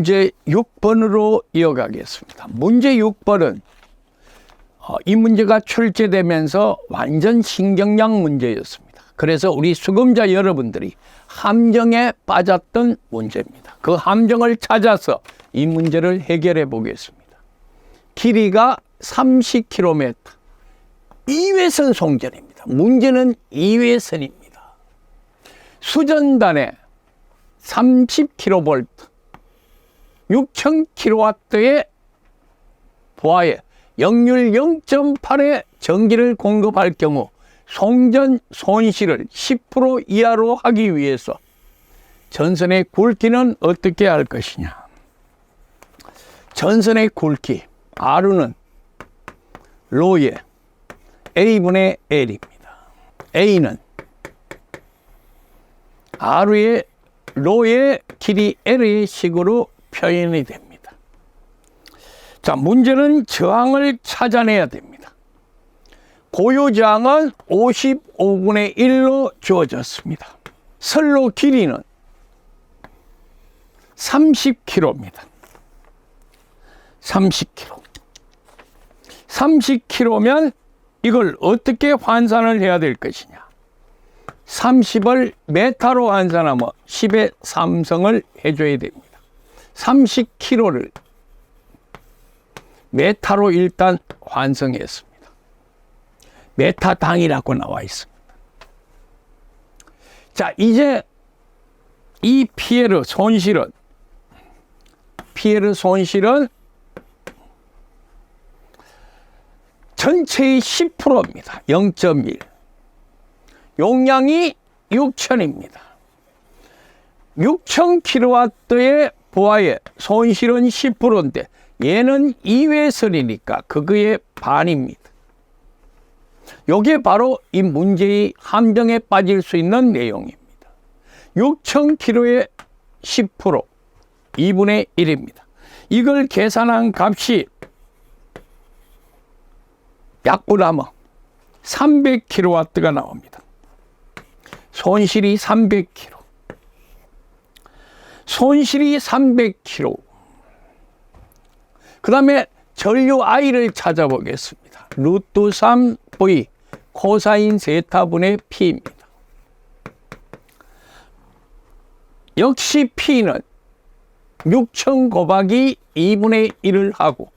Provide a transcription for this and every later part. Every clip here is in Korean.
문제 6번으로 이어가겠습니다. 문제 6번은 이 문제가 출제되면서 완전 신경량 문제였습니다. 그래서 우리 수험자 여러분들이 함정에 빠졌던 문제입니다. 그 함정을 찾아서 이 문제를 해결해 보겠습니다. 길이가 30km, 이회선 송전입니다. 문제는 이회선입니다. 수전단에 30kV, 6000kW의 부하에 역률 0.8의 전기를 공급할 경우 송전 손실을 10% 이하로 하기 위해서 전선의 굵기는 어떻게 할 것이냐. 전선의 굵기 R는 로의 A분의 L입니다. A는 R의 로의 길이 L의 식으로 표현이 됩니다. 자, 문제는 저항을 찾아내야 됩니다. 고유 저항은 55분의 1로 주어졌습니다. 선로 길이는 30km입니다. 30km. 30km면 이걸 어떻게 환산을 해야 될 것이냐. 30을 메타로 환산하면 10의 3승을 해줘야 됩니다. 30km를 메타로 일단 환승했습니다. 메타당이라고 나와 있습니다. 자, 이제 이 피에르 손실은 전체의 10%입니다. 0.1. 용량이 6000입니다. 6000kW의 부하의 손실은 10%인데 얘는 이회선이니까 그거의 반입니다. 이게 바로 이 문제의 함정에 빠질 수 있는 내용입니다. 6000kg의 10%, 2분의 1입니다. 이걸 계산한 값이 약분하면 300kW가 나옵니다. 손실이 300kW. 손실이 300kW. 그 다음에 전류 I를 찾아보겠습니다. 루트 3V 코사인 세타분의 P입니다. 역시 P는 6000 곱하기 2분의 1을 하고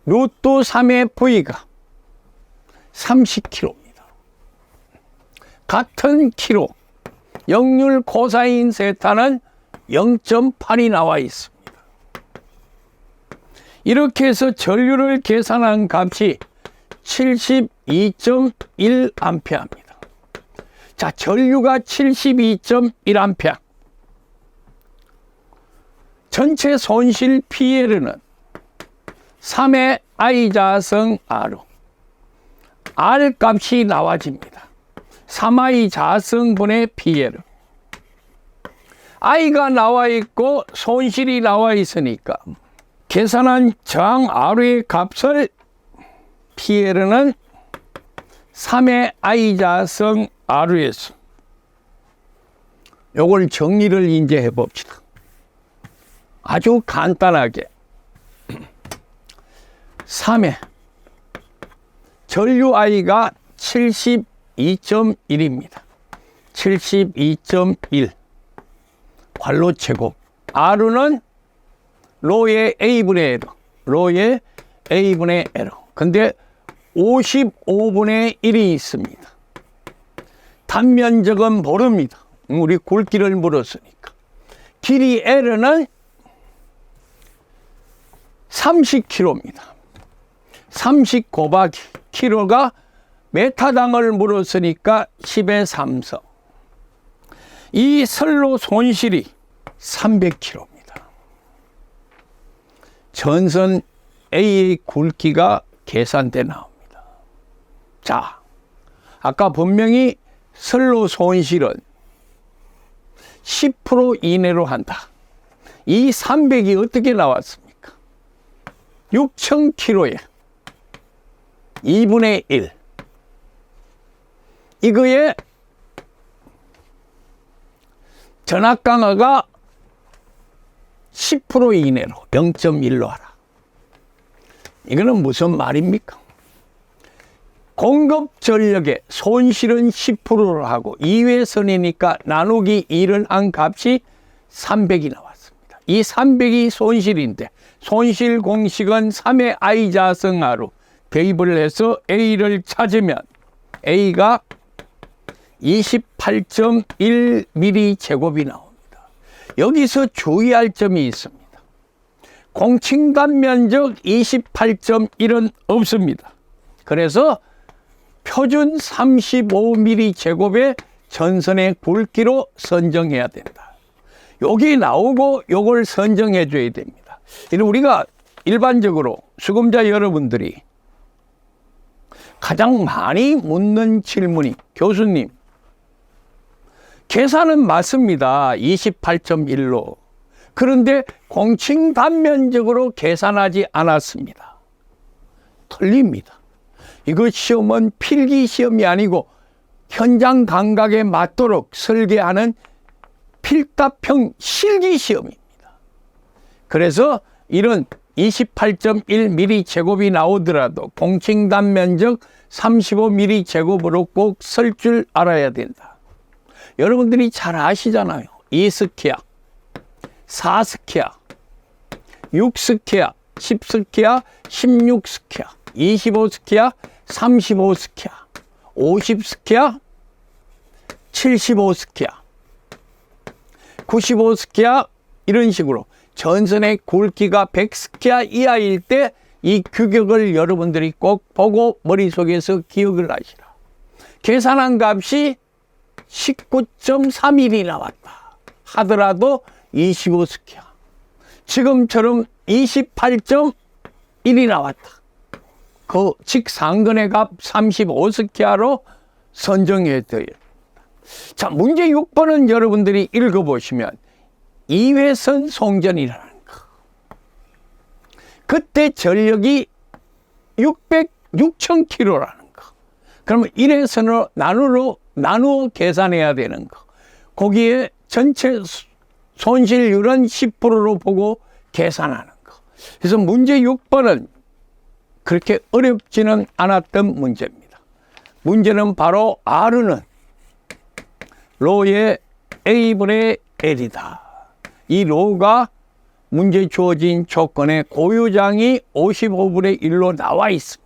루트 3의 V가 30km입니다. 같은 키로 역률 코사인 세타는 0.8이 나와 있습니다. 이렇게 해서 전류를 계산한 값이 72.1A입니다. 자, 전류가 72.1A. 전체 손실 PL은 3의 I 자성 R. R 값이 나와집니다. 3I 자성분의 PL. I가 나와 있고 손실이 나와 있으니까 계산한 저항 R의 값을 PL은 3의 I 자성 R에서 요걸 정리를 이제 해봅시다. 아주 간단하게 3의 전류 I가 72.1입니다. 72.1 괄호 제곱. R는 로의 A분의 L, 로의 A분의 L. 근데 55분의 1이 있습니다. 단면적은 모릅니다. 우리 굵기를 물었으니까. 길이 L는 30km입니다. 30 곱하기 kg가 메타당을 물었으니까 10의 3성. 이 선로 손실이 300km입니다. 전선 A의 굵기가 계산돼 나옵니다. 자, 아까 분명히 선로 손실은 10% 이내로 한다. 이 300이 어떻게 나왔습니까? 6000kg에 2분의 1. 이거에 전압 강화가 10% 이내로 0.1로 하라. 이거는 무슨 말입니까? 공급 전력의 손실은 10%로 하고 이외선이니까 나누기 1을 한 값이 300이 나왔습니다. 이 300이 손실인데 손실 공식은 3의 i 자승하로 대입을 해서 A를 찾으면 A가 28.1mm 제곱이 나옵니다. 여기서 주의할 점이 있습니다. 공칭단 면적 28.1은 없습니다. 그래서 표준 35mm 제곱의 전선의 굵기로 선정해야 된다. 여기 나오고 요걸 선정해 줘야 됩니다. 이는 우리가 일반적으로 수검자 여러분들이 가장 많이 묻는 질문이 교수님, 계산은 맞습니다. 28.1로. 그런데 공칭 단면적으로 계산하지 않았습니다. 틀립니다. 이거 시험은 필기 시험이 아니고 현장 감각에 맞도록 설계하는 필답형 실기 시험입니다. 그래서 이런 28.1mm 제곱이 나오더라도 공칭 단면적 35mm 제곱으로 꼭 쓸 줄 알아야 된다. 여러분들이 잘 아시잖아요. 2스퀘어, 4스퀘어, 6스퀘어, 10스퀘어, 16스퀘어, 25스퀘어, 35스퀘어, 50스퀘어, 75스퀘어, 95스퀘어 이런 식으로 전선의 굵기가 100스퀘어 이하일 때 이 규격을 여러분들이 꼭 보고 머릿속에서 기억을 하시라. 계산한 값이 19.3mm 나왔다 하더라도 25스퀘어. 지금처럼 28.1이 나왔다. 그 직상근의 값 35스퀘어로 선정해 드려야 됩니다. 자, 문제 6번은 여러분들이 읽어보시면 이회선 송전이라는 거. 그때 전력이 6,000km라는 거. 그러면 1회선으로 나누어 계산해야 되는 거. 거기에 전체 손실률은 10%로 보고 계산하는 거. 그래서 문제 6번은 그렇게 어렵지는 않았던 문제입니다. 문제는 바로 R는 로의 A분의 L이다. 이 로가 문제 주어진 조건의 고유장이 55분의 1로 나와 있습니다.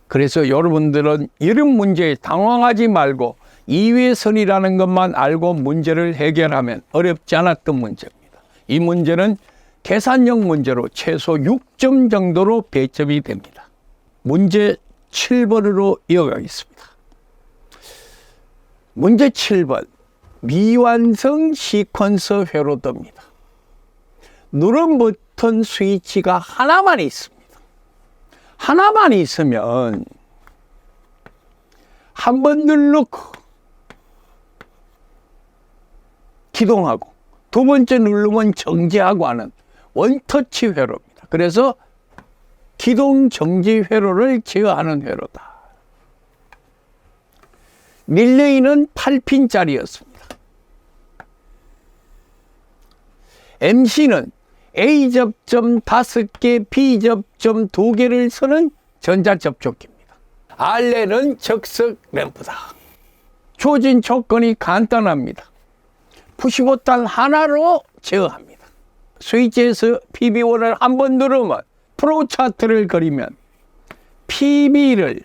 그래서 여러분들은 이런 문제에 당황하지 말고 이외선이라는 것만 알고 문제를 해결하면 어렵지 않았던 문제입니다. 이 문제는 계산형 문제로 최소 6점 정도로 배점이 됩니다. 문제 7번으로 이어가겠습니다. 문제 7번. 미완성 시퀀서 회로도입니다. 누른 버튼 스위치가 하나만 있습니다. 하나만 있으면 한 번 누르고 기동하고 두 번째 누르면 정지하고 하는 원터치 회로입니다. 그래서 기동 정지 회로를 제어하는 회로다. 릴레이는 8핀짜리였습니다. MC는 A 접점 5개, B 접점 2개를 쓰는 전자접촉기입니다. RL은 적석 램프다. 주어진 조건이 간단합니다. 푸시보탄 하나로 제어합니다. 스위치에서 PB1을 한 번 누르면 프로 차트를 그리면 PB를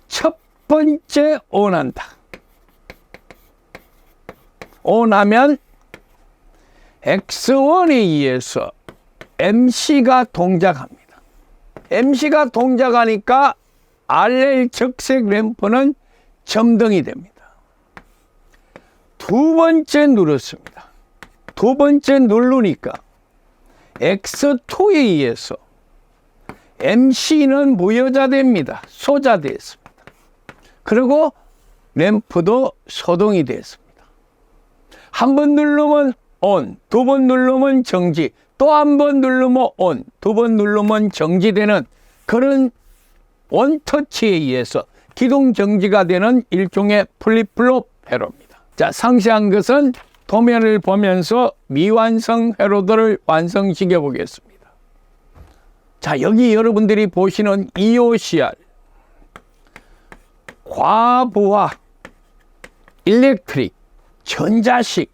첫 번째 온한다. 온하면 X1에 의해서 MC가 동작합니다. MC가 동작하니까 RL 적색 램프는 점등이 됩니다. 두 번째 눌렀습니다. 두 번째 누르니까 X2에 의해서 MC는 무여자됩니다. 소자됐습니다. 그리고 램프도 소동이 됐습니다. 한 번 누르면 온, 두 번 누르면 정지, 또 한 번 누르면 온, 두 번 누르면 정지되는 그런 원터치에 의해서 기동 정지가 되는 일종의 플립플롭 회로입니다. 자, 상세한 것은 도면을 보면서 미완성 회로도를 완성시켜 보겠습니다. 자, 여기 여러분들이 보시는 EOCR, 과부하 일렉트릭 전자식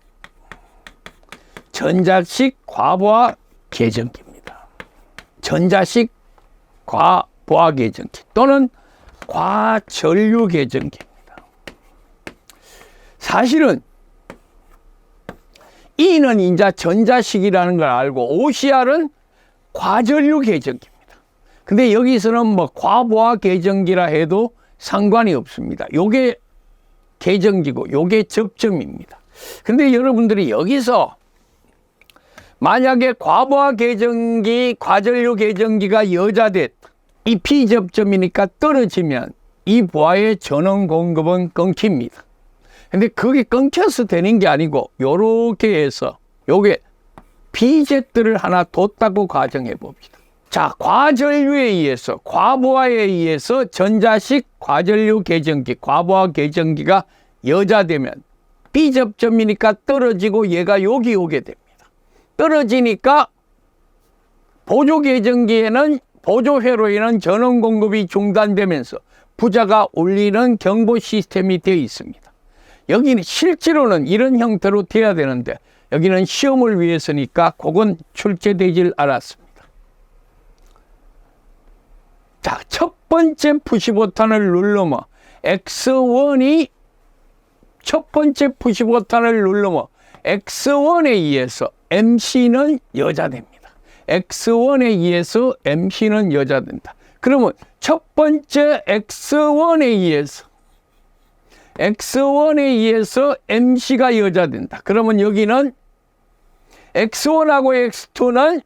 과부하 계전기입니다. 전자식 과부하 계전기 또는 과전류 계전기입니다. 사실은 E는 이제 전자식이라는 걸 알고 OCR은 과전류 계전기입니다. 근데 여기서는 뭐 과부하 계전기라 해도 상관이 없습니다. 요게 계전기고 요게 접점입니다. 근데 여러분들이 여기서 만약에 과부하 계전기, 과전류 계전기가 여자됐다. 이 P접점이니까 떨어지면 이 부하의 전원 공급은 끊깁니다. 근데 그게 끊겨서 되는 게 아니고 요렇게 해서 요게 P제들을 하나 뒀다고 가정해 봅시다. 자, 과전류에 의해서 과부하에 의해서 전자식 과전류 계전기, 과부하 계전기가 여자되면 P접점이니까 떨어지고 얘가 여기 오게 됩니다. 떨어지니까 보조 계전기에는 보조 회로에는 전원 공급이 중단되면서 부자가 울리는 경보 시스템이 되어 있습니다. 여기는 실제로는 이런 형태로 돼야 되는데 여기는 시험을 위해서니까 그건 출제되질 않았습니다. 자, 첫 번째 푸시 버튼을 누르면 X1이 첫 번째 푸시 버튼을 누르면 X1에 의해서 MC는 여자됩니다. X1에 의해서 MC는 여자된다. 그러면 첫 번째 X1에 의해서 MC가 여자된다. 그러면 여기는 X1하고 X2는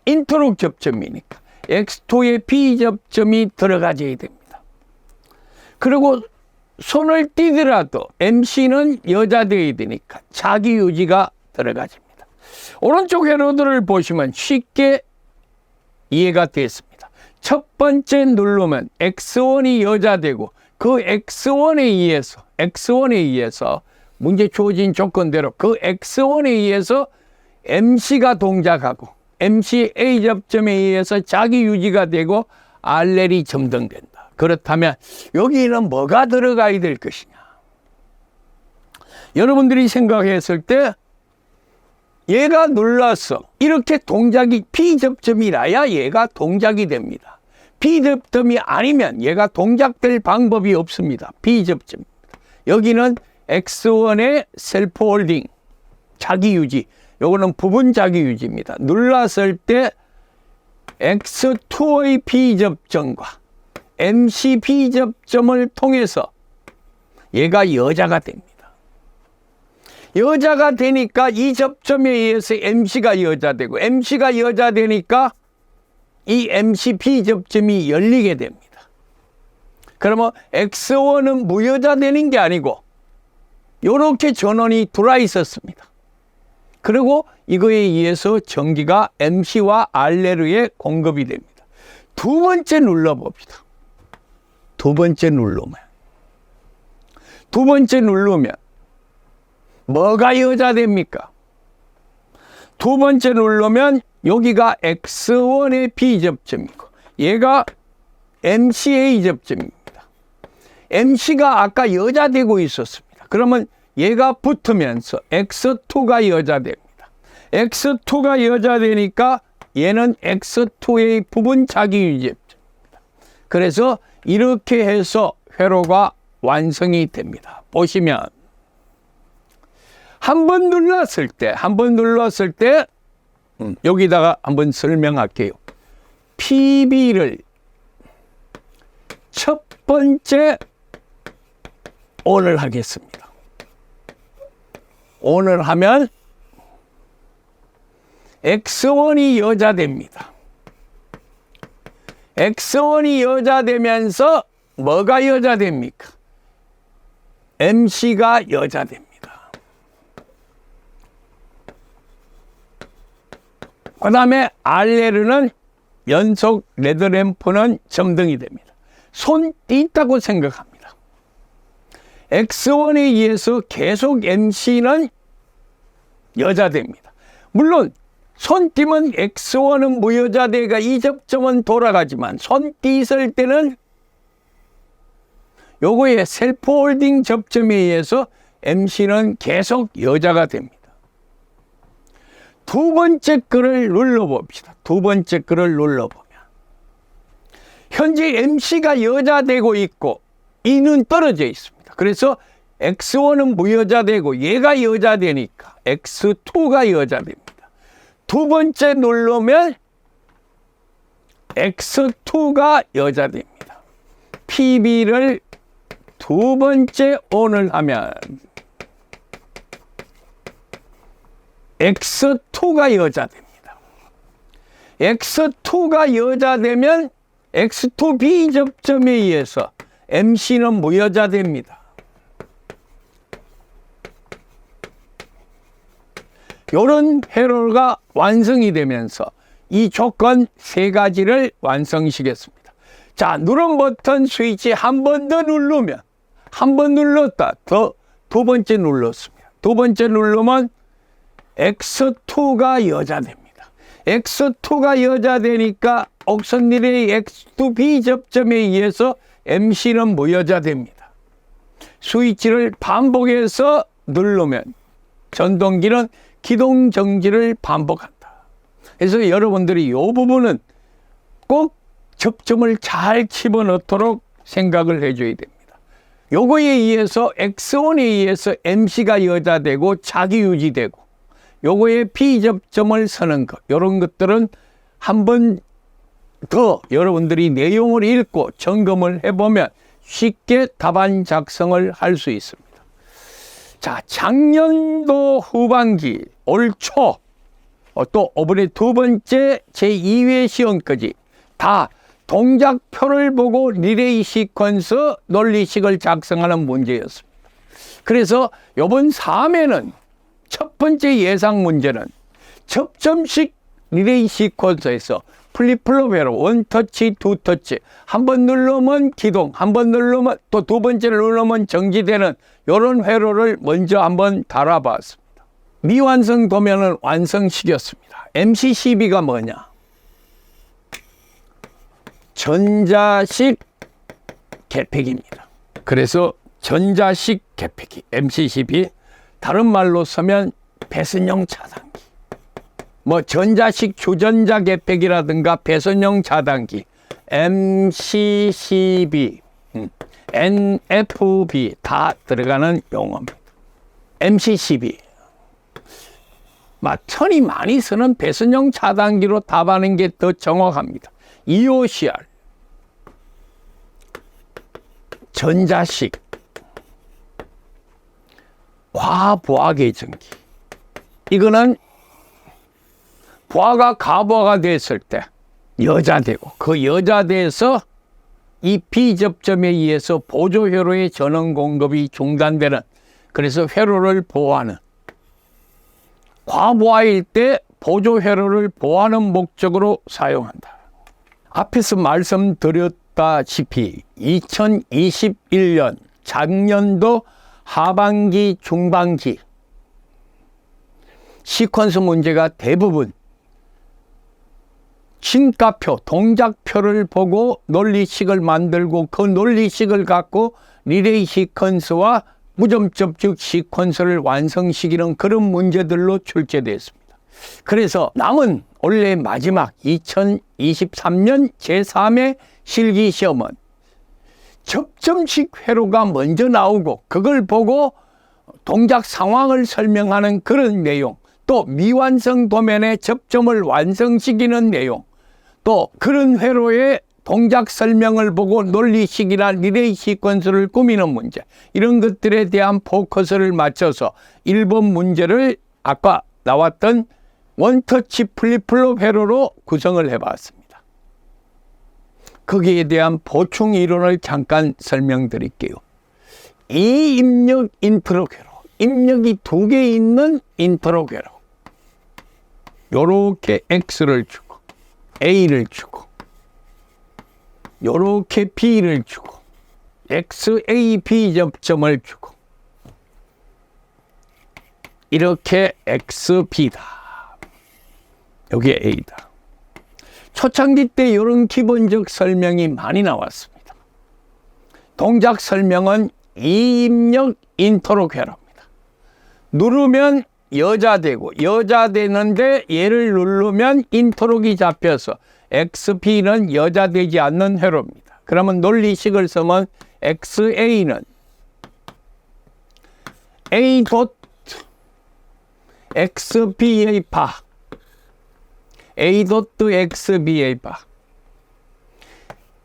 인터룩 접점이니까 X2에 P접점이 들어가져야 됩니다. 그리고 손을 띄더라도 MC는 여자되어야 되니까 자기 유지가 들어가집니다. 오른쪽 회로들을 보시면 쉽게 이해가 됐습니다. 첫 번째 누르면 X1이 여자되고 그 X1에 의해서 문제 주어진 조건대로 그 X1에 의해서 MC가 동작하고 MC A접점에 의해서 자기 유지가 되고 RL이 점등된다. 그렇다면 여기는 뭐가 들어가야 될 것이냐? 여러분들이 생각했을 때 얘가 눌러서 이렇게 동작이 P접점이라야 얘가 동작이 됩니다. P접점이 아니면 얘가 동작될 방법이 없습니다. P접점입니다. 여기는 X1의 셀프 홀딩, 자기 유지. 요거는 부분 자기 유지입니다. 눌렀을 때 X2의 P접점과 MC P접점을 통해서 얘가 여자가 됩니다. 여자가 되니까 이 접점에 의해서 MC가 여자되고 MC가 여자되니까 이 MC P접점이 열리게 됩니다. 그러면 X1은 무여자되는 게 아니고 이렇게 전원이 들어와 있었습니다. 그리고 이거에 의해서 전기가 MC와 RL에 공급이 됩니다. 두 번째 눌러봅시다. 두 번째 누르면 뭐가 여자됩니까? 두 번째 누르면 여기가 X1의 P접점이고 얘가 MCA 접점입니다. MC가 아까 여자되고 있었습니다. 그러면 얘가 붙으면서 X2가 여자됩니다. X2가 여자되니까 얘는 X2의 부분 자기유지 접점입니다. 그래서 이렇게 해서 회로가 완성이 됩니다. 보시면 한 번 눌렀을 때 여기다가 한번 설명할게요. PB를 첫 번째 ON을 하겠습니다. ON을 하면 X1이 여자됩니다. X1이 여자되면서 뭐가 여자됩니까? MC가 여자됩니다. 그 다음에 RL은 연속 레드램프는 점등이 됩니다. 손 띄다고 생각합니다. X1에 의해서 계속 MC는 여자대입니다. 물론 손띠면 X1은 무여자대가 이 접점은 돌아가지만 손띠 있을 때는 요거의 셀프 홀딩 접점에 의해서 MC는 계속 여자가 됩니다. 두 번째 글을 눌러봅시다. 두 번째 글을 눌러보면 현재 MC가 여자되고 있고 E는 떨어져 있습니다. 그래서 X1은 무여자되고 얘가 여자되니까 X2가 여자됩니다. 두 번째 누르면 X2가 여자됩니다. PB를 두 번째 ON을 하면 X2가 여자됩니다. X2가 여자되면 X2B 접점에 의해서 MC는 무여자됩니다. 이런 회로가 완성이 되면서 이 조건 세 가지를 완성시켰습니다. 자, 누른 버튼 스위치 한 번 더 누르면 한 번 눌렀다. 두 번째 눌렀습니다. 두 번째 누르면 X2가 여자됩니다. X2가 여자되니까 옥선 리레이 X2B 접점에 의해서 MC는 무여자됩니다. 스위치를 반복해서 누르면 전동기는 기동 정지를 반복한다. 그래서 여러분들이 이 부분은 꼭 접점을 잘 집어넣도록 생각을 해줘야 됩니다. 요거에 의해서 X1에 의해서 MC가 여자되고 자기 유지되고 요거에 B접점을 서는 것, 이런 것들은 한 번 더 여러분들이 내용을 읽고 점검을 해보면 쉽게 답안 작성을 할 수 있습니다. 자, 작년도 후반기, 올 초, 또 이번에 두 번째 제2회 시험까지 다 동작표를 보고 리레이 시퀀스 논리식을 작성하는 문제였습니다. 그래서 이번 3회는 첫 번째 예상 문제는 접점식 리레이 시퀀스에서 플립플롭 회로 원터치, 투터치, 한 번 누르면 기동, 한 번 누르면 또 두 번째를 누르면 정지되는 이런 회로를 먼저 한번 달아봤습니다. 미완성 도면을 완성시켰습니다. MC12가 뭐냐? 전자식 개폐기입니다. 그래서 전자식 개폐기, MC12, 다른 말로 쓰면 배선형 차단기. 뭐 전자식 주전자 개폐기라든가 배선형 차단기, MC12, NFB 다 들어가는 용어입니다. MC12. 천이 많이 쓰는 배선형 차단기로 답하는 게 더 정확합니다. EOCR. 전자식. 과부하 계전기. 이거는 부하가 가부하가 됐을 때 여자되고 그 여자돼서 이 B접점에 의해서 보조회로의 전원 공급이 중단되는, 그래서 회로를 보호하는, 과부하일 때 보조회로를 보호하는 목적으로 사용한다. 앞에서 말씀드렸다시피 2021년 작년도 하반기 중반기 시퀀스 문제가 대부분 진가표, 동작표를 보고 논리식을 만들고 그 논리식을 갖고 리레이 시퀀스와 무점접축 시퀀스를 완성시키는 그런 문제들로 출제되었습니다. 그래서 남은 올해 마지막 2023년 제3회 실기시험은 접점식 회로가 먼저 나오고 그걸 보고 동작 상황을 설명하는 그런 내용, 또 미완성 도면의 접점을 완성시키는 내용, 또 그런 회로의 동작 설명을 보고 논리식이나 리레이 시퀀스를 꾸미는 문제, 이런 것들에 대한 포커스를 맞춰서 1번 문제를 아까 나왔던 원터치 플립플롭 회로로 구성을 해봤습니다. 거기에 대한 보충 이론을 잠깐 설명드릴게요. 이 입력 인트로 회로, 입력이 두 개 있는 인트로 회로, 요렇게 X를 주고 A를 주고 요렇게 B를 주고 XAB 접점을 주고 이렇게 XB다. 여기에 A다. 초창기 때 이런 기본적 설명이 많이 나왔습니다. 동작 설명은 이입력 인터로 쾌로입니다. 누르면 여자 되고, 여자 되는데 얘를 누르면 인터록이 잡혀서 XP는 여자 되지 않는 회로입니다. 그러면 논리식을 쓰면 XA는 A 돗 XB의 바, A 돗 XB의 바,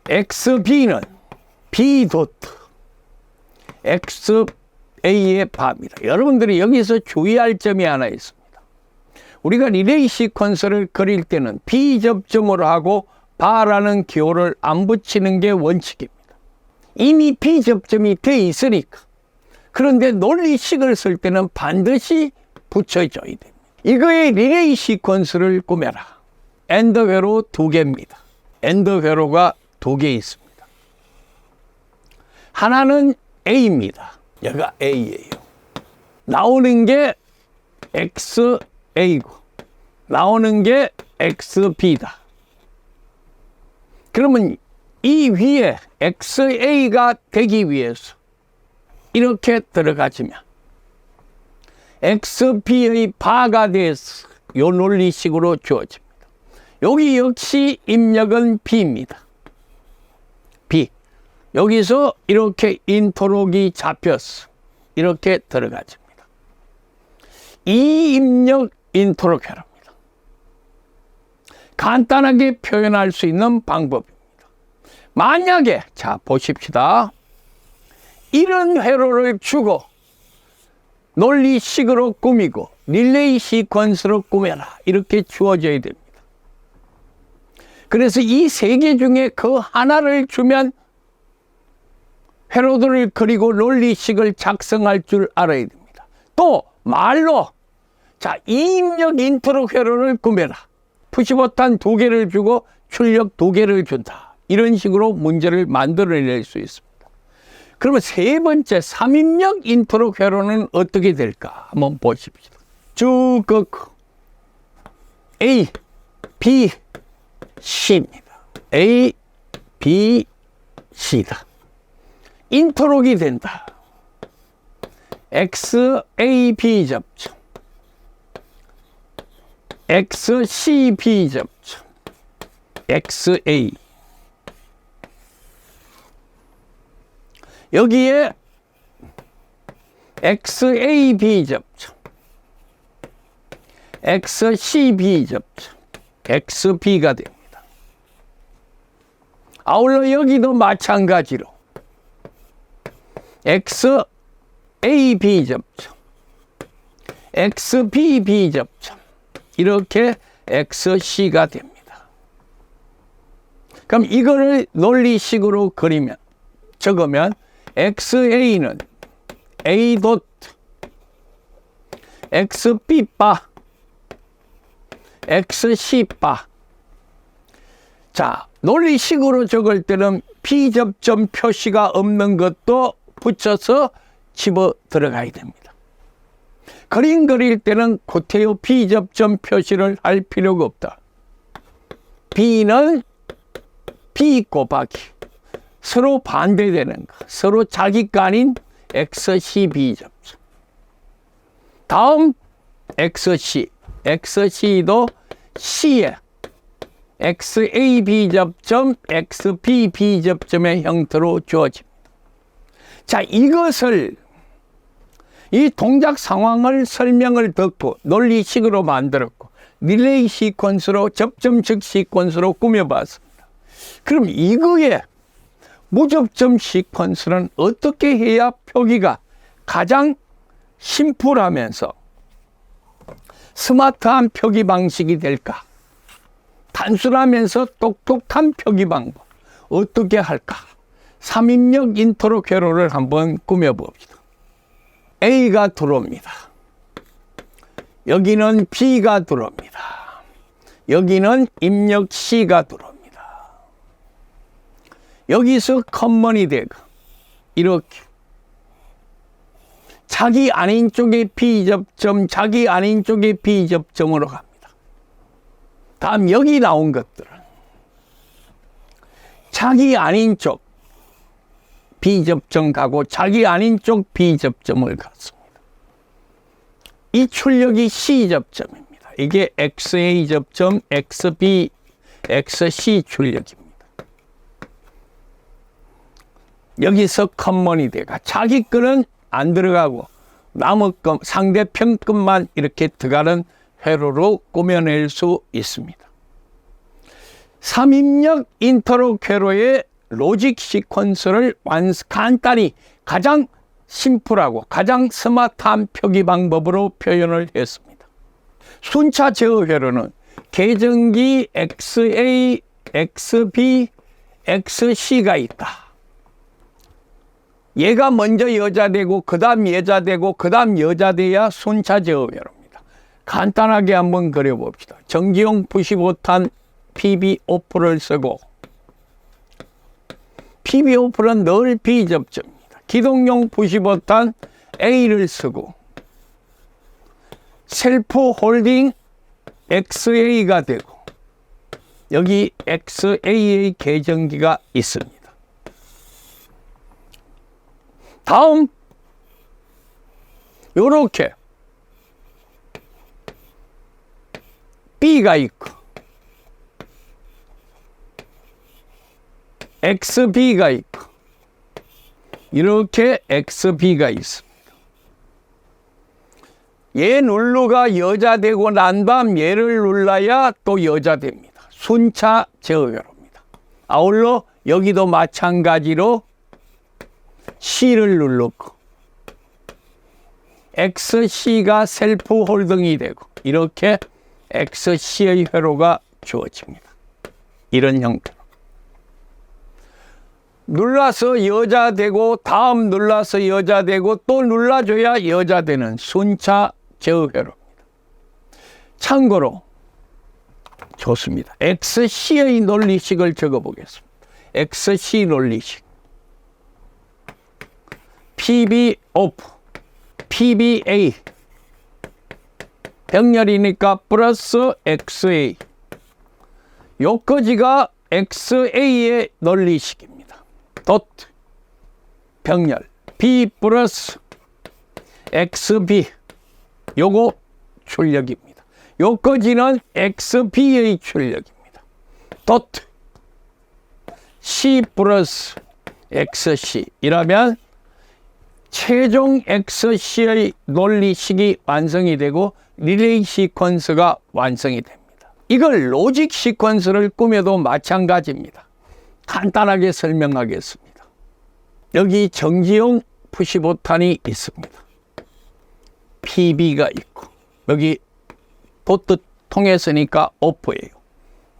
XB는 B 돗 XA의 바입니다. 여러분들이 여기서 주의할 점이 하나 있습니다. 우리가 리레이 시퀀스를 그릴 때는 비접점으로 하고 바라는 기호를 안 붙이는 게 원칙입니다. 이미 비접점이 돼 있으니까. 그런데 논리식을 쓸 때는 반드시 붙여줘야 됩니다. 이거의 리레이 시퀀스를 꾸며라. 엔드 회로 2개입니다. 엔드 회로가 2개 있습니다. 하나는 A입니다. 여기가 A예요. 나오는 게 XA고 나오는 게 XB다. 그러면 이 위에 XA가 되기 위해서 이렇게 들어가지면 XB의 바가 돼서 이 논리식으로 주어집니다. 여기 역시 입력은 B입니다. B. 여기서 이렇게 인터록이 잡혔어. 이렇게 들어가집니다. 이 입력 인터록 회로입니다. 간단하게 표현할 수 있는 방법입니다. 만약에 자 보십시다. 이런 회로를 주고 논리식으로 꾸미고 릴레이 시퀀스로 꾸며라. 이렇게 주어져야 됩니다. 그래서 이 3개 중에 그 하나를 주면 회로들을 그리고 논리식을 작성할 줄 알아야 됩니다. 또 말로 자 이입력 인터록 회로를 꾸며라. 푸시버튼 2개를 주고 출력 2개를 준다. 이런 식으로 문제를 만들어낼 수 있습니다. 그러면 세 번째 3입력 인터록 회로는 어떻게 될까? 한번 보십시다. 쭉 긋고 A, B, C입니다. A, B, C다. 인터록이 된다. XAB 접점, XCB 접점, XA. 여기에 XAB 접점, XCB 접점, XB가 됩니다. 아울러 여기도 마찬가지로 XAB 접점, XBB 접점, 이렇게 XC가 됩니다. 그럼 이거를 논리식으로 그리면, 적으면 XA는 A 돗 XB 바 XC 바. 자, 논리식으로 적을 때는 B접점 표시가 없는 것도 붙여서 집어 들어가야 됩니다. 그림 그릴 때는 구태여 B접점 표시를 할 필요가 없다. B는 B 곱하기 서로 반대되는 거, 서로 자기 거 아닌 XCB 접점. 다음 XC, XC도 C에 XAB 접점, XBB 접점의 형태로 주어집니다. 자, 이것을 이 동작 상황을 설명을 듣고 논리식으로 만들었고 릴레이 시퀀스로 접점식 시퀀스로 꾸며봤습니다. 그럼 이거에 무접점 시퀀스는 어떻게 해야 표기가 가장 심플하면서 스마트한 표기 방식이 될까? 단순하면서 똑똑한 표기 방법 어떻게 할까? 3입력 인터록 회로를 한번 꾸며봅시다. A가 들어옵니다. 여기는 B가 들어옵니다. 여기는 입력 C가 들어옵니다. 여기서 커먼이 되고 이렇게. 자기 아닌 쪽의 P접점, 자기 아닌 쪽의 P접점으로 갑니다. 다음 여기 나온 것들은 자기 아닌 쪽 B접점 가고 자기 아닌 쪽 B접점을 갔습니다. 이 출력이 C접점입니다. 이게 XA 접점, XB, XC 출력입니다. 여기서 커먼이 돼가 자기 거는 안 들어가고 남의 것, 상대편 것만 이렇게 들어가는 회로로 꾸며낼 수 있습니다. 3입력 인터록 회로의 로직 시퀀스를 간단히 가장 심플하고 가장 스마트한 표기 방법으로 표현을 했습니다. 순차 제어 회로는 계정기 XA, XB, XC가 있다. 얘가 먼저 여자되고 그 다음 여자되고 그 다음 여자돼야 순차 제어 회로입니다. 간단하게 한번 그려봅시다. 정지용 95탄 PB-오프를 쓰고 PB-오프는 늘 B접점입니다. 기동용 95탄 A를 쓰고 셀프 홀딩 XA가 되고 여기 XA의 계정기가 있습니다. 다음 요렇게 B가 있고 XB가 있고 이렇게 XB가 있습니다. 얘 눌러가 여자되고 난 다음 얘를 눌러야 또 여자됩니다. 순차 제어회로입니다. 아울러 여기도 마찬가지로 C를 눌렀고 XC가 셀프 홀딩이 되고 이렇게 XC의 회로가 주어집니다. 이런 형태로 눌러서 여자되고 다음 눌러서 여자되고 또 눌러줘야 여자되는 순차 제어회로입니다. 참고로 좋습니다. XC의 논리식을 적어보겠습니다. XC 논리식 PB-오프, PBA 병렬이니까 플러스 XA 요거지가 XA의 논리식입니다. 도트 병렬 B 플러스 XB 요거 출력입니다. 요거지는 XB의 출력입니다. 도트 C 플러스 XC 이라면 최종 XC의 논리식이 완성이 되고 릴레이 시퀀스가 완성이 됩니다. 이걸 로직 시퀀스를 꾸며도 마찬가지입니다. 간단하게 설명하겠습니다. 여기 정지용 푸시보탄이 있습니다. PB가 있고 여기 도트 통했으니까 오프예요.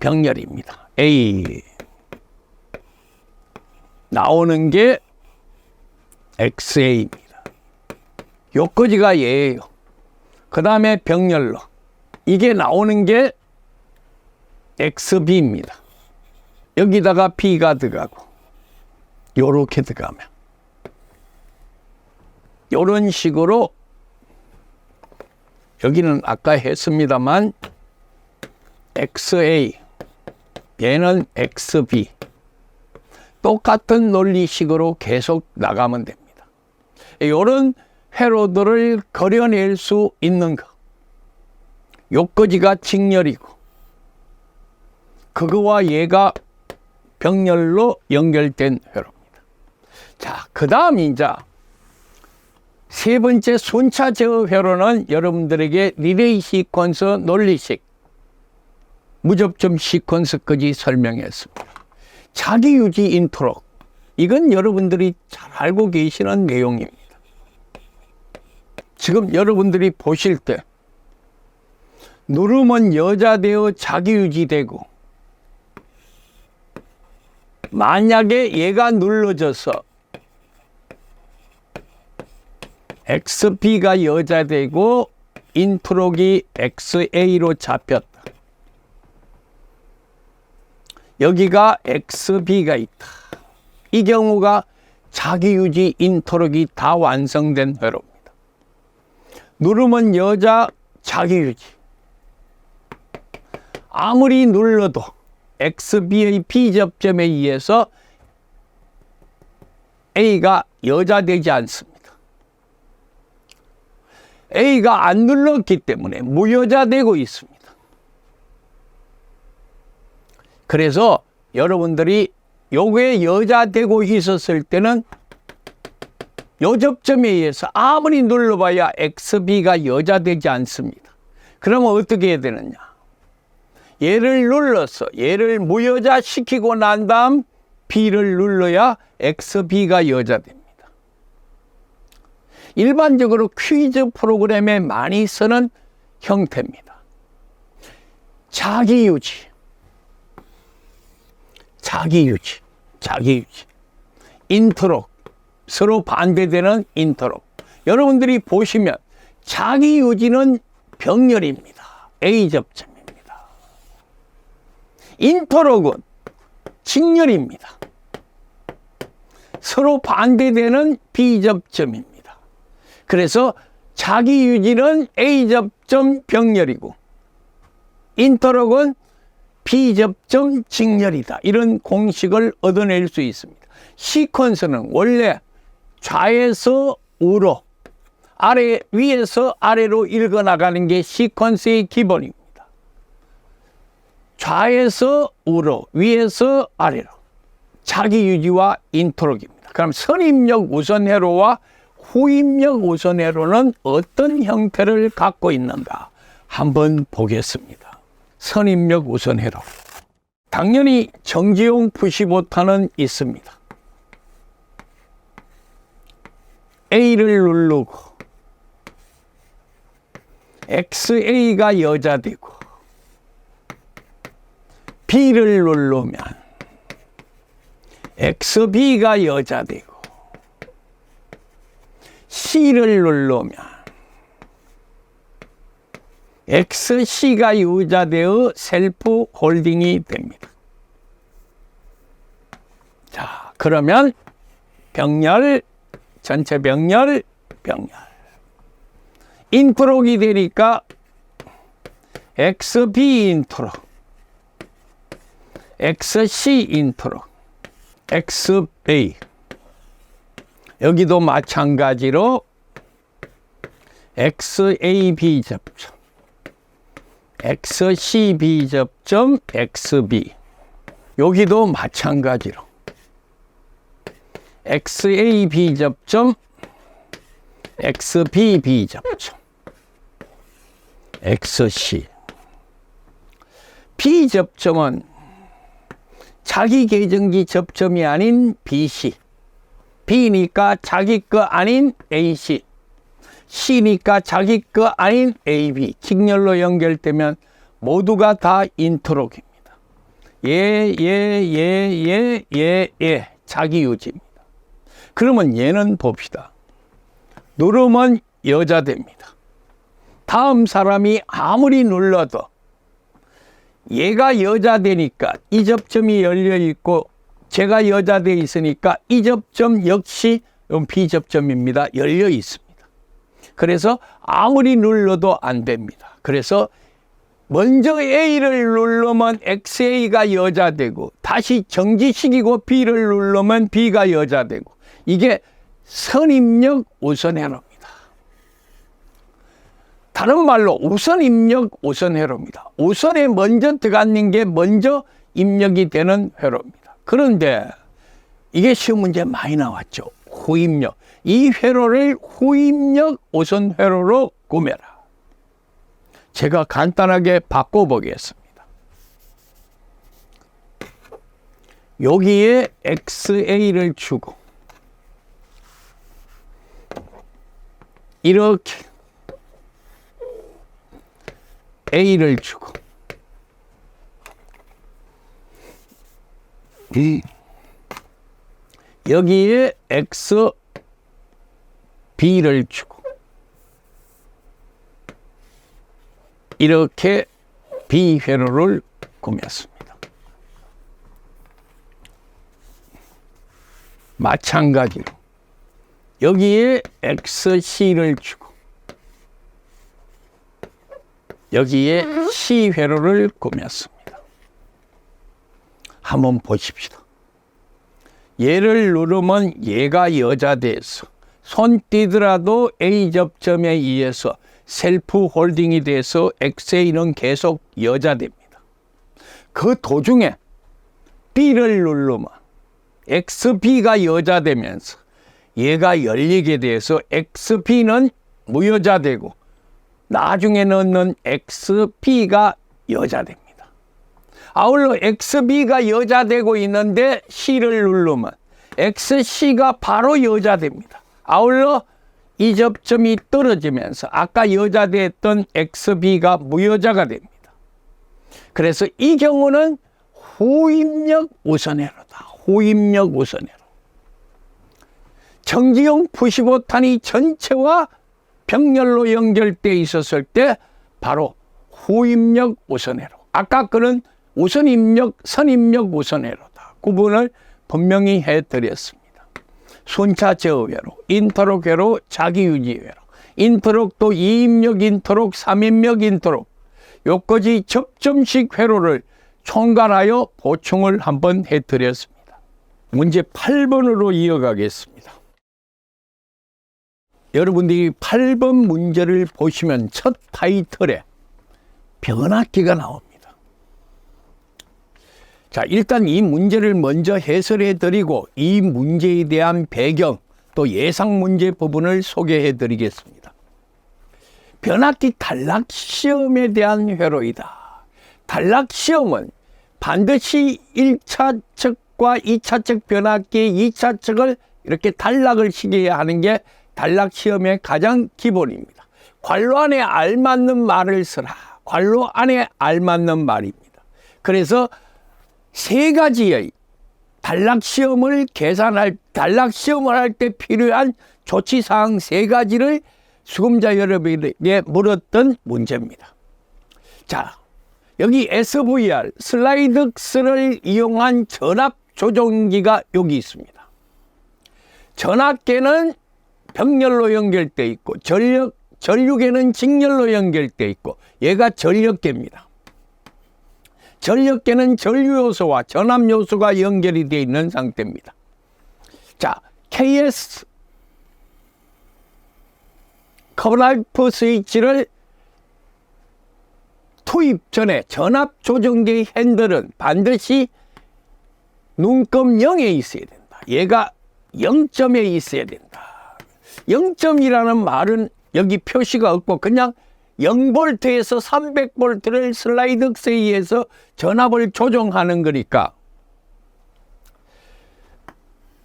병렬입니다. A 나오는 게 XA입니다. 요거지가 얘예요. 그 다음에 병렬로 이게 나오는 게 XB입니다. 여기다가 B가 들어가고 요렇게 들어가면 요런 식으로 여기는 아까 했습니다만 XA 얘는 XB 똑같은 논리식으로 계속 나가면 됩니다. 이런 회로들을 그려낼 수 있는 거 요거지가 직렬이고 그거와 얘가 병렬로 연결된 회로입니다. 자, 그 다음 이제 세 번째 순차 제어 회로는 여러분들에게 릴레이 시퀀스 논리식 무접점 시퀀스까지 설명했습니다. 자기 유지 인트로 이건 여러분들이 잘 알고 계시는 내용입니다. 지금 여러분들이 보실 때 누르면 여자되어 자기 유지되고 만약에 얘가 눌러져서 XB가 여자되고 인트록이 XA로 잡혔다. 여기가 XB가 있다. 이 경우가 자기유지 인트록이 다 완성된 회로입니다. 누르면 여자 자기유지. 아무리 눌러도 XB의 B접점에 의해서 A가 여자 되지 않습니다. A가 안 눌렀기 때문에 무여자 되고 있습니다. 그래서 여러분들이 요게 여자 되고 있었을 때는 요 접점에 의해서 아무리 눌러봐야 XB가 여자 되지 않습니다. 그러면 어떻게 해야 되느냐? 얘를 눌러서 얘를 무여자 시키고 난 다음 B를 눌러야 XB가 여자 됩니다. 일반적으로 퀴즈 프로그램에 많이 쓰는 형태입니다. 자기유지, 자기유지, 자기유지. 인트로, 서로 반대되는 인트로. 여러분들이 보시면 자기유지는 병렬입니다. A접점입니다. 인터록은 직렬입니다. 서로 반대되는 B접점입니다. 그래서 자기유지는 A접점 병렬이고 인터록은 B접점 직렬이다. 이런 공식을 얻어낼 수 있습니다. 시퀀스는 원래 좌에서 우로, 위에서 아래로 읽어나가는 게 시퀀스의 기본입니다. 좌에서 우로, 위에서 아래로. 자기유지와 인터록입니다. 그럼 선입력 우선회로와 후입력 우선회로는 어떤 형태를 갖고 있는가 한번 보겠습니다. 선입력 우선회로. 당연히 정지용 푸시보타는 있습니다. A를 누르고 XA가 여자 되고 B를 누르면 XB가 여자 되고 C를 누르면 XC가 여자되어 셀프 홀딩이 됩니다. 자, 그러면 병렬, 전체 병렬, 병렬. 인트록이 되니까 XB 인트록, XC 인트록, XA. 여기도 마찬가지로 XAB 접점, XCB 접점, XB. 여기도 마찬가지로 XAB 접점, XBB 접점, XC. B 접점은 자기 계정기 접점이 아닌 BC, B니까 자기 거 아닌 AC, C니까 자기 거 아닌 AB, 직렬로 연결되면 모두가 다 인트록입니다. 자기유지입니다. 그러면 얘는 봅시다. 누르면 여자 됩니다. 다음 사람이 아무리 눌러도 얘가 여자 되니까 이 접점이 열려 있고 제가 여자 돼 있으니까 이 접점 역시 B접점입니다. 열려 있습니다. 그래서 아무리 눌러도 안 됩니다. 그래서 먼저 A를 누르면 XA가 여자 되고 다시 정지시키고 B를 누르면 B가 여자 되고 이게 선입력 우선회로입니다. 다른 말로 우선입력 우선회로입니다. 우선에 먼저 들어가는 게 먼저 입력이 되는 회로입니다. 그런데 이게 시험 문제 많이 나왔죠. 후입력. 이 회로를 후입력 우선회로로 구매라. 제가 간단하게 바꿔보겠습니다. 여기에 XA를 주고 이렇게 A를 주고 여기에 XB를 주고 이렇게 B회로를 꾸몄습니다. 마찬가지로 여기에 XC를 주고 여기에 C 회로를 꾸몄습니다. 한번 보십시다. 얘를 누르면 얘가 여자돼서 손 띄더라도 A 접점에 의해서 셀프 홀딩이 돼서 XA는 계속 여자됩니다. 그 도중에 B를 누르면 XB가 여자되면서 얘가 열리게 돼서 XB는 무여자되고 나중에 넣는 XB가 여자됩니다. 아울러 XB가 여자되고 있는데 C를 누르면 XC가 바로 여자됩니다. 아울러 이 접점이 떨어지면서 아까 여자됐던 XB가 무여자가 됩니다. 그래서 이 경우는 후입력 우선회로다. 후입력 우선회로. 정지용 95탄이 전체와 병렬로 연결되어 있었을 때 바로 후입력 우선회로. 아까 그는 우선입력, 선입력 우선회로다. 구분을 분명히 해드렸습니다. 순차 제어회로, 인터록 회로, 자기유지회로, 인터록 또 2입력 인터록, 3입력 인터록, 요까지 접점식 회로를 총괄하여 보충을 한번 해드렸습니다. 문제 8번으로 이어가겠습니다. 여러분들이 8번 문제를 보시면 첫 타이틀에 변압기가 나옵니다. 자, 일단 이 문제를 먼저 해설해 드리고 이 문제에 대한 배경 또 예상 문제 부분을 소개해 드리겠습니다. 변압기 단락 시험에 대한 회로이다. 단락 시험은 반드시 1차 측과 2차 측 변압기 2차 측을 이렇게 단락을 시켜야 하는 게 단락 시험의 가장 기본입니다. 괄호 안에 알맞는 말을 쓰라. 괄호 안에 알맞는 말입니다. 그래서 세 가지의 단락 시험을 할 때 필요한 조치사항 세 가지를 수험자 여러분에게 물었던 문제입니다. 자, 여기 SVR, 슬라이드스를 이용한 전압 조정기가 여기 있습니다. 전압계는 병렬로 연결되어 있고, 전류계는 직렬로 연결되어 있고, 얘가 전력계입니다. 전력계는 전류요소와 전압요소가 연결이 되어 있는 상태입니다. 자, KS 커브라이프 스위치를 투입 전에 전압 조정기 핸들은 반드시 눈금 0에 있어야 된다. 얘가 0점에 있어야 된다. 0점이라는 말은 여기 표시가 없고 그냥 0볼트에서 300볼트를 슬라이드스에 의해서 전압을 조정하는 거니까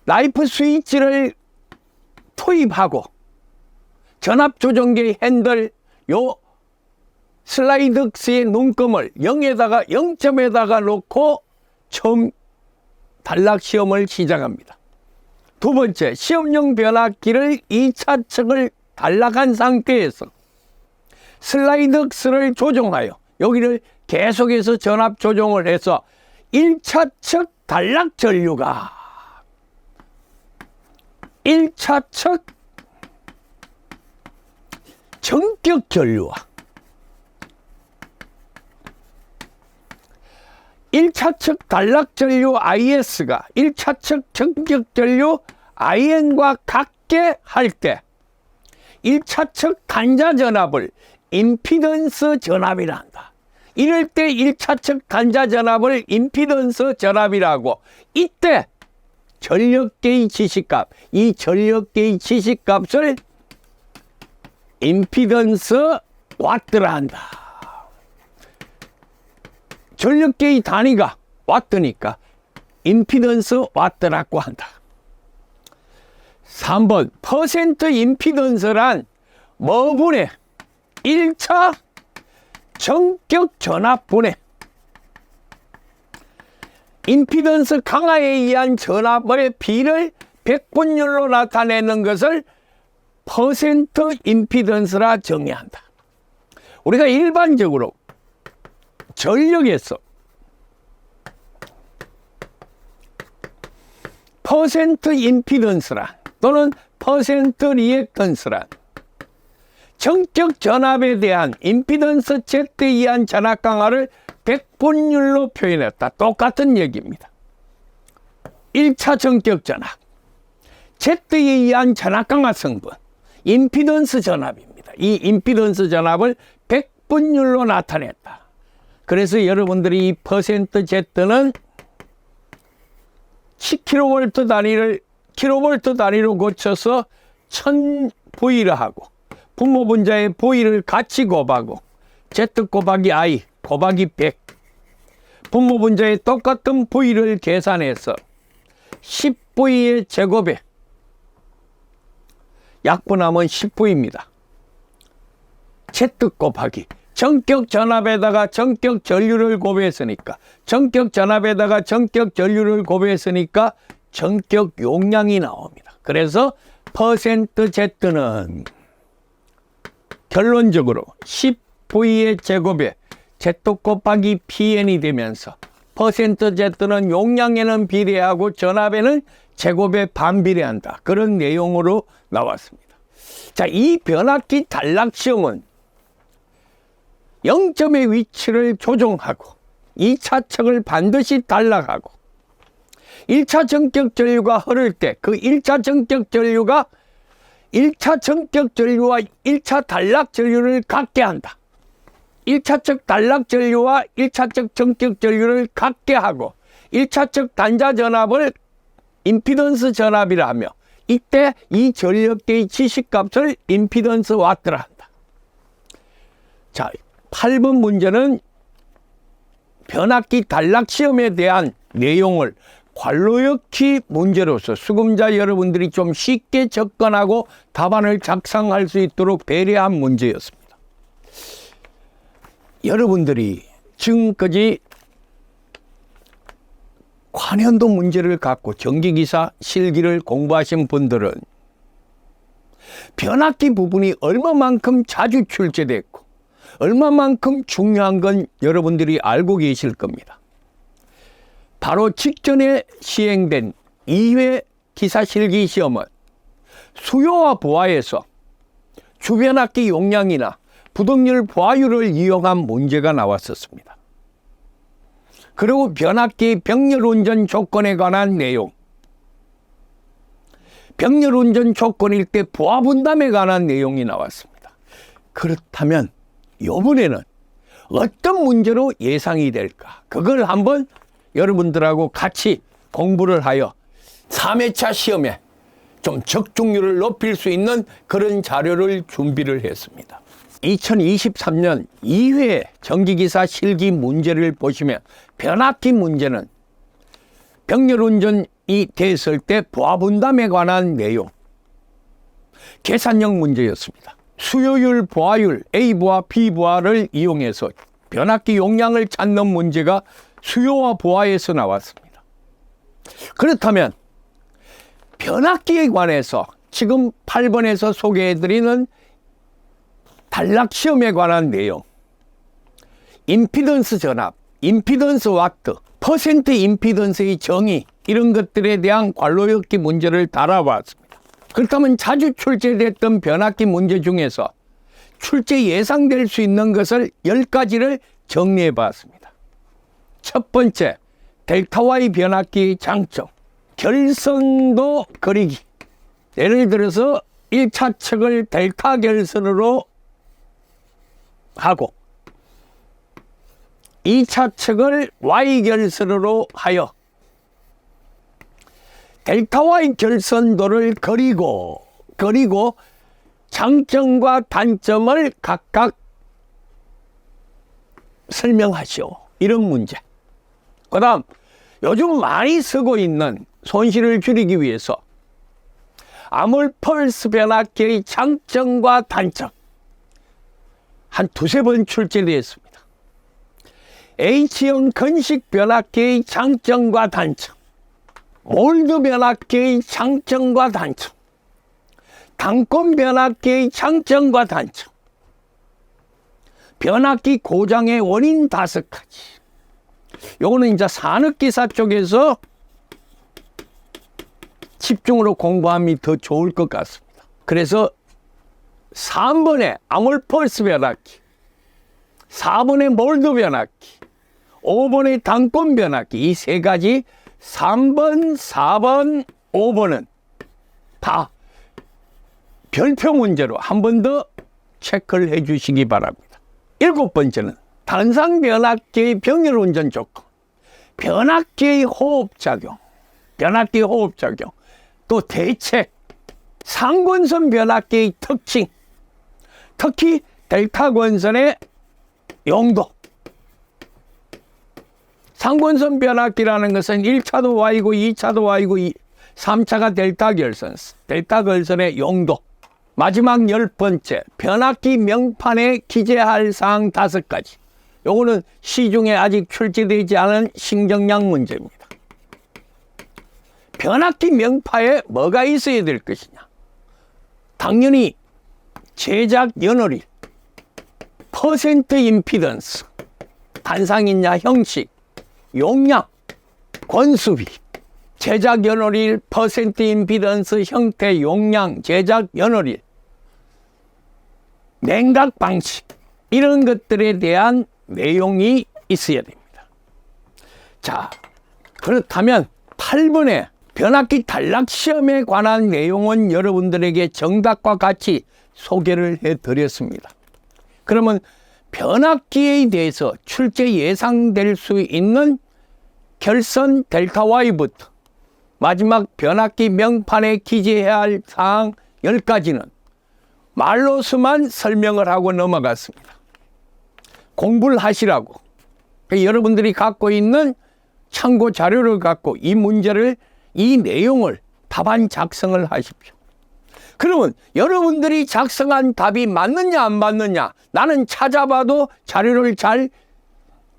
라이프 스위치를 투입하고 전압 조정기 핸들 요 슬라이드스의 눈금을 0점에다가 놓고 처음 단락 시험을 시작합니다. 두 번째, 시험용 변압기를 2차 측을 단락한 상태에서 슬라이드스를 조정하여 여기를 계속해서 전압 조정을 해서 1차 측 단락 전류가 1차 측 전격 전류와 1차 측 단락 전류 IS가 1차 측 전격 전류 IN과 같게 할 때 1차 측 단자 전압을 임피던스 전압이라 한다. 이럴 때 1차 측 단자 전압을 임피던스 전압이라고. 이때 전력계의 지시값, 이 전력계의 지시값을 임피던스 와트라 한다. 전력계의 단위가 와트니까 임피던스 와트라고 한다. 3번 퍼센트 임피던스란 뭐분의 1차 전격 전압분의 임피던스 강화에 의한 전압의 비를 100분율로 나타내는 것을 퍼센트 임피던스라 정의한다. 우리가 일반적으로 전력에서 퍼센트 임피던스란 또는 퍼센트 리액턴스란 전격 전압에 대한 임피던스 Z에 의한 전압 강화를 백분율로 표현했다. 똑같은 얘기입니다. 1차 전격 전압, Z에 의한 전압 강화 성분, 임피던스 전압입니다. 이 임피던스 전압을 백분율로 나타냈다. 그래서 여러분들이 이 퍼센트 Z는 10kV 단위로 고쳐서 1000V를 하고 분모 분자의 V를 같이 곱하고 Z 곱하기 I 곱하기 100 분모 분자의 똑같은 V를 계산해서 10V의 제곱에 약분하면 10V입니다. Z 곱하기 전격 전압에다가 전격 전류를 곱했으니까 전격 전압에다가 전격 전류를 곱했으니까 전격 용량이 나옵니다. 그래서 퍼센트 Z는 결론적으로 10V의 제곱에 Z 곱하기 PN이 되면서 퍼센트 Z는 용량에는 비례하고 전압에는 제곱에 반비례한다. 그런 내용으로 나왔습니다. 자, 이 변압기 단락 시험은 0점의 위치를 조정하고 2차 척을 반드시 단락하고 1차 전격 전류가 흐를 때 그 1차 전격 전류가 1차 전격 전류와 1차 단락 전류를 갖게 한다. 1차 척 단락 전류와 1차 척 전격 전류를 갖게 하고 1차 척 단자 전압을 임피던스 전압이라 하며 이때 이 전력계의 지시값을 임피던스 와트라 한다. 자, 8번 문제는 변압기 단락 시험에 대한 내용을 관로역기 문제로서 수금자 여러분들이 좀 쉽게 접근하고 답안을 작성할 수 있도록 배려한 문제였습니다. 여러분들이 지금까지 관현도 문제를 갖고 전기기사 실기를 공부하신 분들은 변압기 부분이 얼마만큼 자주 출제됐고 얼마만큼 중요한 건 여러분들이 알고 계실 겁니다. 바로 직전에 시행된 2회 기사 실기 시험은 수요와 보아에서 주변압기 용량이나 부동률 보아율을 이용한 문제가 나왔었습니다. 그리고 변압기 병렬 운전 조건에 관한 내용, 병렬 운전 조건일 때 보아 분담에 관한 내용이 나왔습니다. 그렇다면 이번에는 어떤 문제로 예상이 될까? 그걸 한번 여러분들하고 같이 공부를 하여 3회차 시험에 좀 적중률을 높일 수 있는 그런 자료를 준비를 했습니다. 2023년 2회 전기기사 실기 문제를 보시면 변압기 문제는 병렬 운전이 됐을 때 보아 분담에 관한 내용, 계산형 문제였습니다. 수요율, 보아율, A보아, B보아를 이용해서 변압기 용량을 찾는 문제가 수요와 보아에서 나왔습니다. 그렇다면 변압기에 관해서 지금 8번에서 소개해드리는 단락 시험에 관한 내용, 임피던스 전압, 임피던스 와트, 퍼센트 임피던스의 정의, 이런 것들에 대한 관로역기 문제를 달아봤습니다. 그렇다면 자주 출제됐던 변압기 문제 중에서 출제 예상될 수 있는 것을 10가지를 정리해 봤습니다. 첫 번째, 델타 Y 변압기의 장점, 결선도 그리기. 예를 들어서 1차 척을 델타 결선으로 하고 2차 척을 Y 결선으로 하여 델타 Y 결선도를 그리고 장점과 단점을 각각 설명하시오. 이런 문제. 그 다음 요즘 많이 쓰고 있는 손실을 줄이기 위해서 아몰펄스 변압기의 장점과 단점 한 두세 번 출제되었습니다. H형 건식 변압기의 장점과 단점, 몰드 변압기의 장점과 단점, 단권 변압기의 장점과 단점, 변압기 고장의 원인 5가지. 요거는 이제 산업기사 쪽에서 집중으로 공부하면 더 좋을 것 같습니다. 그래서 3번의 아몰포스 변압기, 4번의 몰드 변압기, 5번의 단권 변압기, 이 세 가지 3번, 4번, 5번은 다 별표 문제로 한 번 더 체크를 해 주시기 바랍니다. 7번째는 단상 변압기의 병렬 운전 조건, 변압기의 호흡작용, 또 대책, 상권선 변압기의 특징, 특히 델타 권선의 용도. 상권선 변압기라는 것은 1차도 Y고 2차도 Y고 3차가 델타 결선의 용도. 마지막 10번째, 변압기 명판에 기재할 사항 5가지. 요거는 시중에 아직 출제되지 않은 신경량 문제입니다. 변압기 명파에 뭐가 있어야 될 것이냐? 당연히 제작 연월일, 퍼센트 임피던스, 단상이냐 형식, 용량, 권수비, 제작 연월일, 퍼센트 임피던스, 형태, 용량, 제작 연월일, 냉각 방식, 이런 것들에 대한 내용이 있어야 됩니다. 자, 그렇다면 8번에 변압기 단락 시험에 관한 내용은 여러분들에게 정답과 같이 소개를 해드렸습니다. 그러면 변압기에 대해서 출제 예상될 수 있는 결선 델타 Y부터 마지막 변압기 명판에 기재해야 할 사항 10가지는 말로서만 설명을 하고 넘어갔습니다. 공부를 하시라고. 여러분들이 갖고 있는 참고 자료를 갖고 이 내용을 답안 작성을 하십시오. 그러면 여러분들이 작성한 답이 맞느냐 안 맞느냐, 나는 찾아봐도 자료를 잘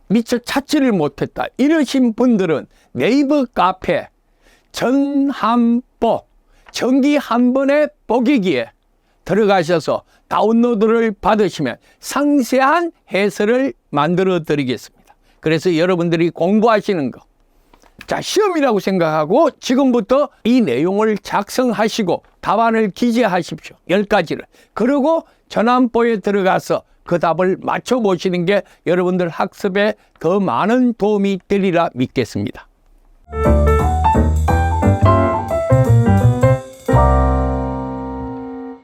미처 찾지를 못했다, 이러신 분들은 네이버 카페 전한보 전기 한 번에 보기기에 들어가셔서 다운로드를 받으시면 상세한 해설을 만들어 드리겠습니다. 그래서 여러분들이 공부하시는 거, 자, 시험이라고 생각하고 지금부터 이 내용을 작성하시고 답안을 기재하십시오. 10가지를. 그리고 전환보에 들어가서 그 답을 맞춰보시는 게 여러분들 학습에 더 많은 도움이 되리라 믿겠습니다.